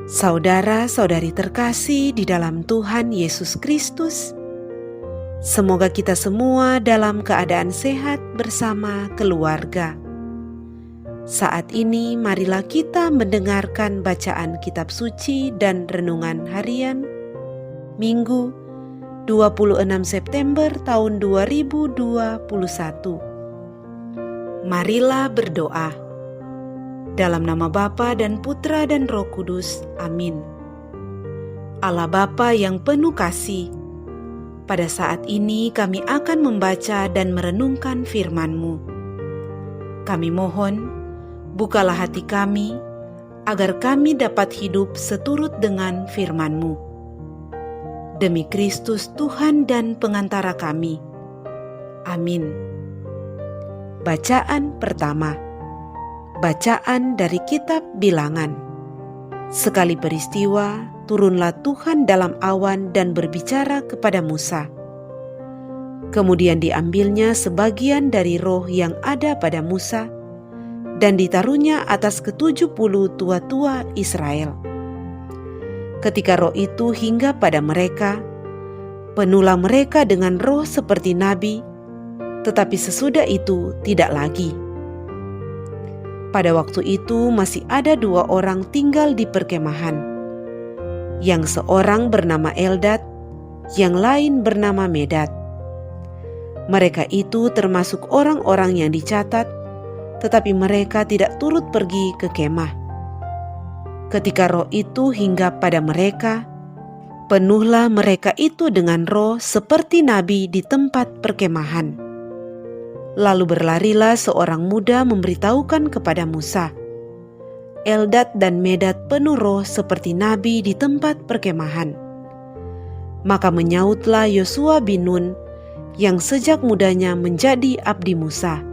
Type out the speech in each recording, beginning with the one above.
Saudara-saudari terkasih di dalam Tuhan Yesus Kristus, semoga kita semua dalam keadaan sehat bersama keluarga. Saat ini marilah kita mendengarkan bacaan kitab suci dan renungan harian Minggu 26 September tahun 2021. Marilah berdoa. Dalam nama Bapa dan Putra dan Roh Kudus. Amin. Allah Bapa yang penuh kasih, pada saat ini kami akan membaca dan merenungkan firman-Mu. Kami mohon, bukalah hati kami, agar kami dapat hidup seturut dengan firman-Mu. Demi Kristus Tuhan dan pengantara kami. Amin. Bacaan pertama. Bacaan dari kitab Bilangan. Sekali peristiwa, turunlah Tuhan dalam awan dan berbicara kepada Musa. Kemudian diambilnya sebagian dari roh yang ada pada Musa, dan ditaruhnya atas ke-70 tua-tua Israel. Ketika roh itu hinggap pada mereka, penuhlah mereka dengan roh seperti nabi, tetapi sesudah itu tidak lagi. Pada waktu itu masih ada 2 orang tinggal di perkemahan. Yang seorang bernama Eldad, yang lain bernama Medad. Mereka itu termasuk orang-orang yang dicatat, tetapi mereka tidak turut pergi ke kemah. Ketika roh itu hinggap pada mereka, penuhlah mereka itu dengan roh seperti nabi di tempat perkemahan. Lalu berlarilah seorang muda memberitahukan kepada Musa, Eldad dan Medad penuh roh seperti nabi di tempat perkemahan. Maka menyautlah Yosua bin Nun, yang sejak mudanya menjadi abdi Musa,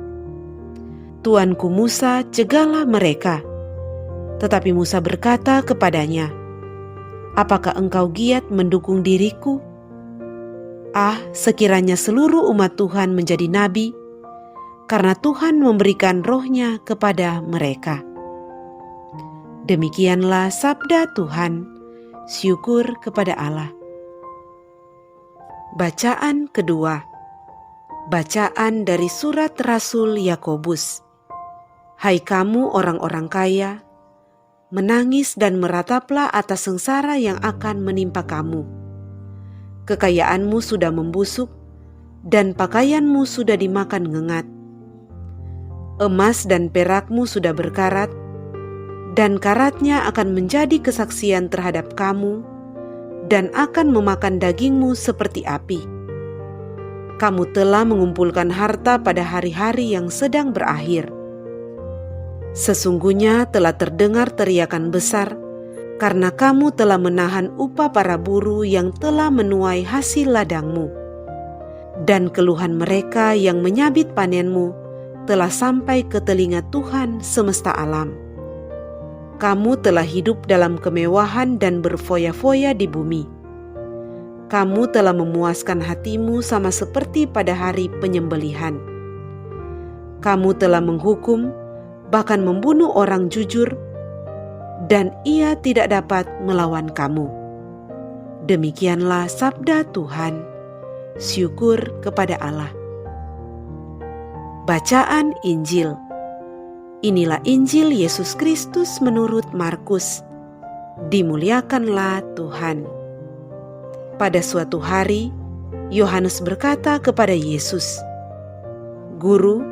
Tuanku Musa, cegahlah mereka. Tetapi Musa berkata kepadanya, apakah engkau giat mendukung diriku? Sekiranya seluruh umat Tuhan menjadi nabi, karena Tuhan memberikan roh-Nya kepada mereka. Demikianlah sabda Tuhan. Syukur kepada Allah. Bacaan kedua. Bacaan dari surat Rasul Yakobus. Hai kamu orang-orang kaya, menangis dan merataplah atas sengsara yang akan menimpa kamu. Kekayaanmu sudah membusuk, dan pakaianmu sudah dimakan ngengat. Emas dan perakmu sudah berkarat, dan karatnya akan menjadi kesaksian terhadap kamu, dan akan memakan dagingmu seperti api. Kamu telah mengumpulkan harta pada hari-hari yang sedang berakhir. Sesungguhnya telah terdengar teriakan besar, karena kamu telah menahan upah para buruh yang telah menuai hasil ladangmu. Dan keluhan mereka yang menyabit panenmu telah sampai ke telinga Tuhan semesta alam. Kamu telah hidup dalam kemewahan dan berfoya-foya di bumi. Kamu telah memuaskan hatimu sama seperti pada hari penyembelihan. Kamu telah menghukum, bahkan membunuh orang jujur, dan ia tidak dapat melawan kamu. Demikianlah sabda Tuhan. Syukur kepada Allah. Bacaan Injil. Inilah Injil Yesus Kristus menurut Markus. Dimuliakanlah Tuhan. Pada suatu hari, Yohanes berkata kepada Yesus, Guru,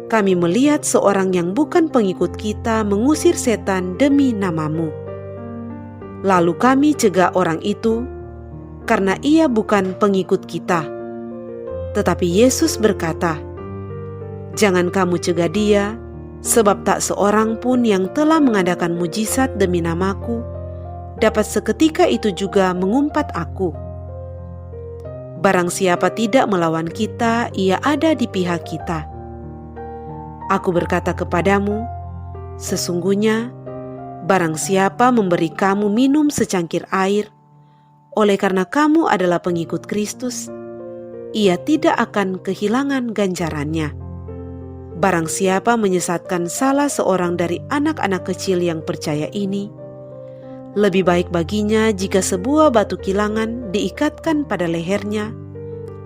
kami melihat seorang yang bukan pengikut kita mengusir setan demi nama-Mu. Lalu kami cegah orang itu, karena ia bukan pengikut kita. Tetapi Yesus berkata, jangan kamu cegah dia, sebab tak seorang pun yang telah mengadakan mujizat demi namaku dapat seketika itu juga mengumpat aku. Barang siapa tidak melawan kita, ia ada di pihak kita. Aku berkata kepadamu, sesungguhnya barang siapa memberi kamu minum secangkir air, oleh karena kamu adalah pengikut Kristus, ia tidak akan kehilangan ganjarannya. Barang siapa menyesatkan salah seorang dari anak-anak kecil yang percaya ini, Lebih baik baginya jika sebuah batu kilangan diikatkan pada lehernya,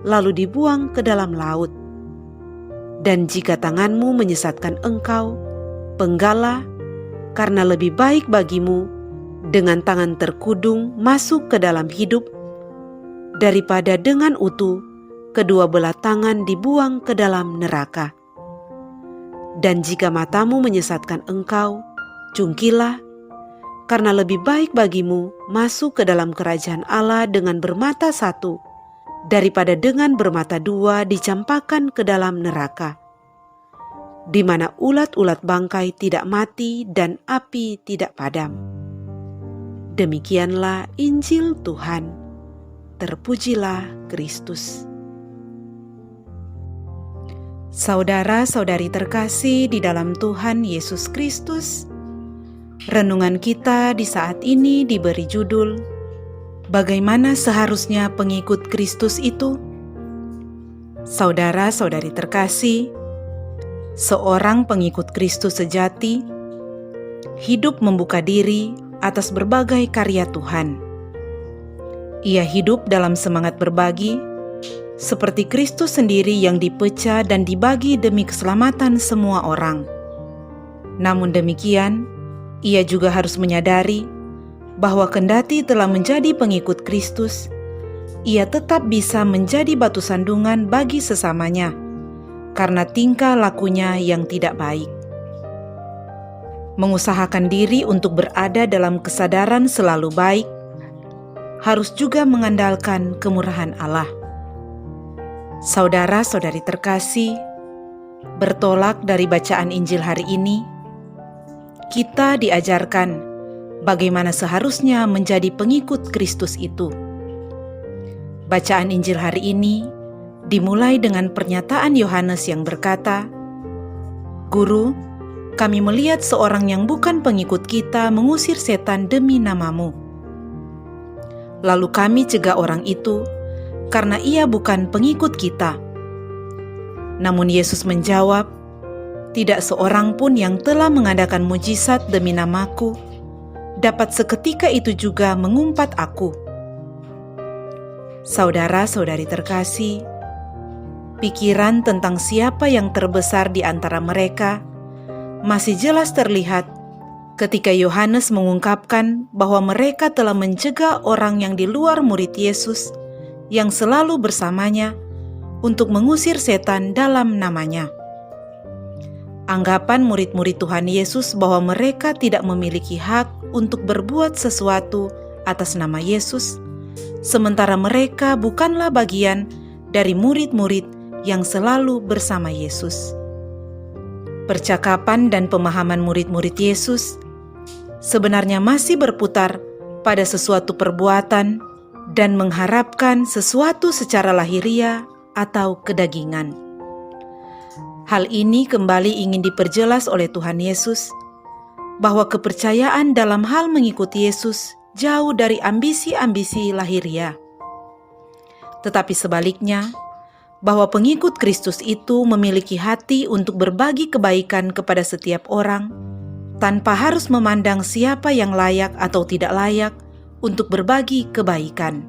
lalu dibuang ke dalam laut. Dan jika tanganmu menyesatkan engkau, penggalah, karena lebih baik bagimu dengan tangan terkudung masuk ke dalam hidup, daripada dengan utuh kedua belah tangan dibuang ke dalam neraka. Dan jika matamu menyesatkan engkau, cungkilah, karena lebih baik bagimu masuk ke dalam kerajaan Allah dengan bermata satu, daripada dengan bermata dua dicampakkan ke dalam neraka, di mana ulat-ulat bangkai tidak mati dan api tidak padam. Demikianlah Injil Tuhan. Terpujilah Kristus. Saudara-saudari terkasih di dalam Tuhan Yesus Kristus, renungan kita di saat ini diberi judul, Bagaimana seharusnya pengikut Kristus itu? Saudara-saudari terkasih, seorang pengikut Kristus sejati hidup membuka diri atas berbagai karya Tuhan. Ia hidup dalam semangat berbagi, seperti Kristus sendiri yang dipecah dan dibagi demi keselamatan semua orang. Namun demikian, ia juga harus menyadari bahwa kendati telah menjadi pengikut Kristus, ia tetap bisa menjadi batu sandungan bagi sesamanya, karena tingkah lakunya yang tidak baik. Mengusahakan diri untuk berada dalam kesadaran selalu baik, harus juga mengandalkan kemurahan Allah. Saudara-saudari terkasih, bertolak dari bacaan Injil hari ini, kita diajarkan bagaimana seharusnya menjadi pengikut Kristus itu. Bacaan Injil hari ini dimulai dengan pernyataan Yohanes yang berkata, "Guru, kami melihat seorang yang bukan pengikut kita mengusir setan demi namamu. Lalu kami cegah orang itu, karena ia bukan pengikut kita." Namun Yesus menjawab, "Tidak seorang pun yang telah mengadakan mujizat demi namaku dapat seketika itu juga mengumpat aku." Saudara-saudari terkasih, pikiran tentang siapa yang terbesar di antara mereka masih jelas terlihat ketika Yohanes mengungkapkan bahwa mereka telah mencegah orang yang di luar murid Yesus yang selalu bersamanya untuk mengusir setan dalam namanya. Anggapan murid-murid Tuhan Yesus bahwa mereka tidak memiliki hak untuk berbuat sesuatu atas nama Yesus, sementara mereka bukanlah bagian dari murid-murid yang selalu bersama Yesus. Percakapan dan pemahaman murid-murid Yesus sebenarnya masih berputar pada sesuatu perbuatan dan mengharapkan sesuatu secara lahiriah atau kedagingan. Hal ini kembali ingin diperjelas oleh Tuhan Yesus, bahwa kepercayaan dalam hal mengikuti Yesus jauh dari ambisi-ambisi lahiriah. Tetapi sebaliknya, bahwa pengikut Kristus itu memiliki hati untuk berbagi kebaikan kepada setiap orang, tanpa harus memandang siapa yang layak atau tidak layak untuk berbagi kebaikan.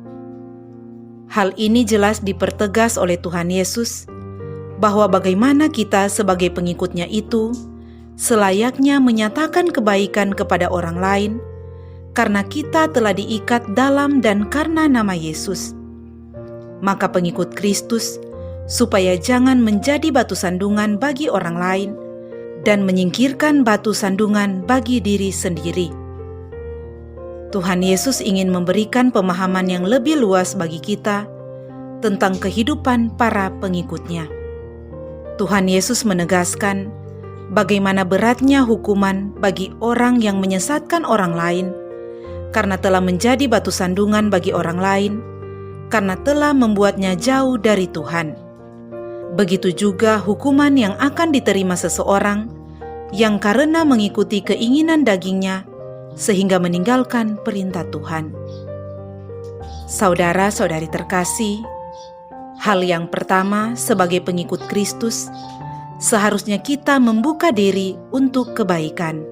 Hal ini jelas dipertegas oleh Tuhan Yesus, bahwa bagaimana kita sebagai pengikutnya itu selayaknya menyatakan kebaikan kepada orang lain, karena kita telah diikat dalam dan karena nama Yesus. Maka pengikut Kristus, supaya jangan menjadi batu sandungan bagi orang lain, dan menyingkirkan batu sandungan bagi diri sendiri. Tuhan Yesus ingin memberikan pemahaman yang lebih luas bagi kita tentang kehidupan para pengikutnya. Tuhan Yesus menegaskan bagaimana beratnya hukuman bagi orang yang menyesatkan orang lain, karena telah menjadi batu sandungan bagi orang lain, karena telah membuatnya jauh dari Tuhan. Begitu juga hukuman yang akan diterima seseorang yang karena mengikuti keinginan dagingnya sehingga meninggalkan perintah Tuhan. Saudara-saudari terkasih, hal yang pertama sebagai pengikut Kristus, seharusnya kita membuka diri untuk kebaikan.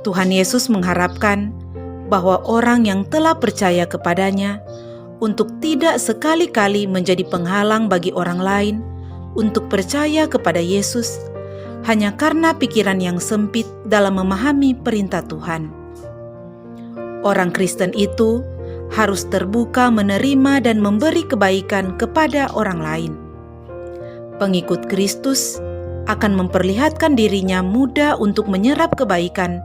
Tuhan Yesus mengharapkan bahwa orang yang telah percaya kepadanya untuk tidak sekali-kali menjadi penghalang bagi orang lain untuk percaya kepada Yesus hanya karena pikiran yang sempit dalam memahami perintah Tuhan. Orang Kristen itu harus terbuka menerima dan memberi kebaikan kepada orang lain. Pengikut Kristus akan memperlihatkan dirinya mudah untuk menyerap kebaikan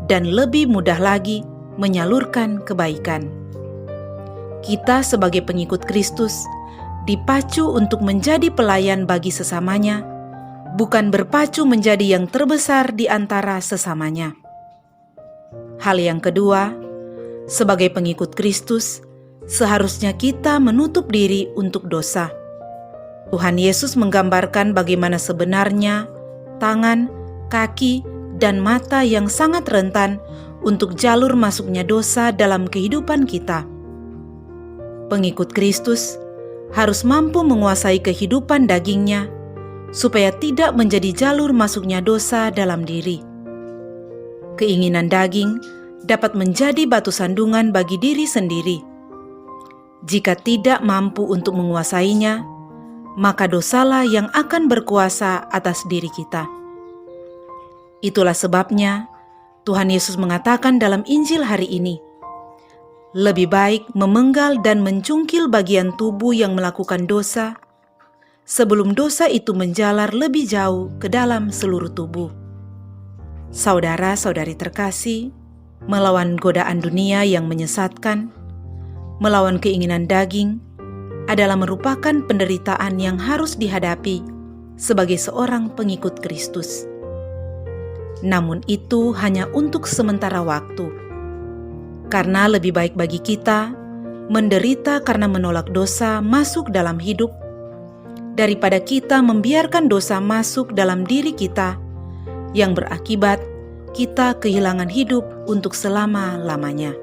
dan lebih mudah lagi menyalurkan kebaikan. Kita sebagai pengikut Kristus dipacu untuk menjadi pelayan bagi sesamanya, bukan berpacu menjadi yang terbesar di antara sesamanya. Hal yang kedua, sebagai pengikut Kristus, seharusnya kita menutup diri untuk dosa. Tuhan Yesus menggambarkan bagaimana sebenarnya tangan, kaki, dan mata yang sangat rentan untuk jalur masuknya dosa dalam kehidupan kita. Pengikut Kristus harus mampu menguasai kehidupan dagingnya supaya tidak menjadi jalur masuknya dosa dalam diri. Keinginan daging dapat menjadi batu sandungan bagi diri sendiri. Jika tidak mampu untuk menguasainya, maka dosalah yang akan berkuasa atas diri kita. Itulah sebabnya Tuhan Yesus mengatakan dalam Injil hari ini, lebih baik memenggal dan mencungkil bagian tubuh yang melakukan dosa, sebelum dosa itu menjalar lebih jauh ke dalam seluruh tubuh. Saudara-saudari terkasih, melawan godaan dunia yang menyesatkan, melawan keinginan daging, adalah merupakan penderitaan yang harus dihadapi sebagai seorang pengikut Kristus. Namun itu hanya untuk sementara waktu, karena lebih baik bagi kita menderita karena menolak dosa masuk dalam hidup, daripada kita membiarkan dosa masuk dalam diri kita, yang berakibat kita kehilangan hidup untuk selama-lamanya.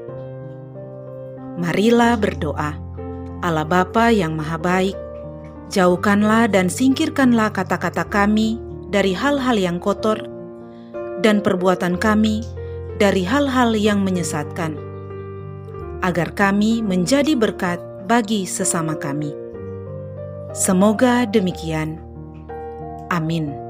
Marilah berdoa. Allah Bapa yang Maha Baik, jauhkanlah dan singkirkanlah kata-kata kami dari hal-hal yang kotor dan perbuatan kami dari hal-hal yang menyesatkan, agar kami menjadi berkat bagi sesama kami. Semoga demikian. Amin.